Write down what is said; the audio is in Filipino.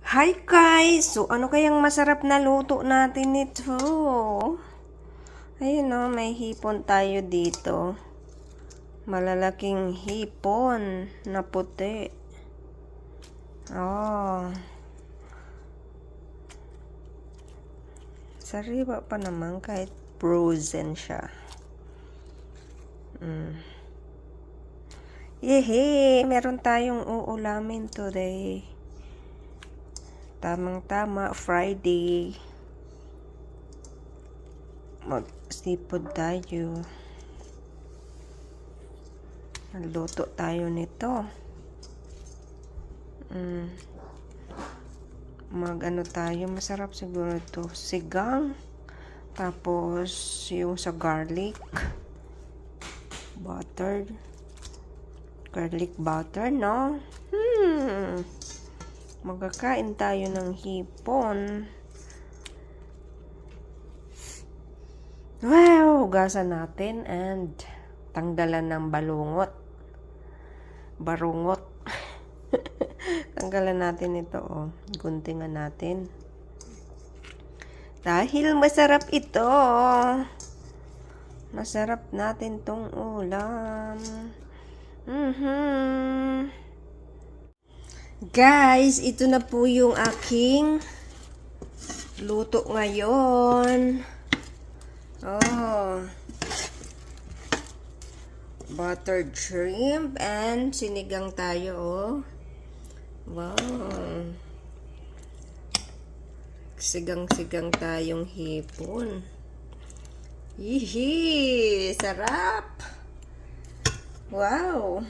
Hi guys! So, ano kayang masarap na luto natin nito? Ayun o, may hipon tayo dito. Malalaking hipon na puti. Oh. Sariwa pa naman kahit frozen siya. Yehey! Meron tayong uulamin today. Tamang-tama, Friday. Mag-seafood tayo. Nagluto tayo nito. Mag-ano tayo, masarap siguro ito. Sigang. Tapos, yung sa garlic. Butter. Garlic butter, no? Magkakain tayo ng hipon. Wow! Hugasan natin and tanggalan ng balungot. Barungot. Tanggalan natin ito, oh. Guntingan natin. Dahil masarap ito. Masarap natin tong ulam. Guys, ito na po yung aking luto ngayon. Oh. Buttered shrimp and sinigang tayo, oh. Wow. Sigang-sigang tayong hipon. Hihi! Sarap! Wow!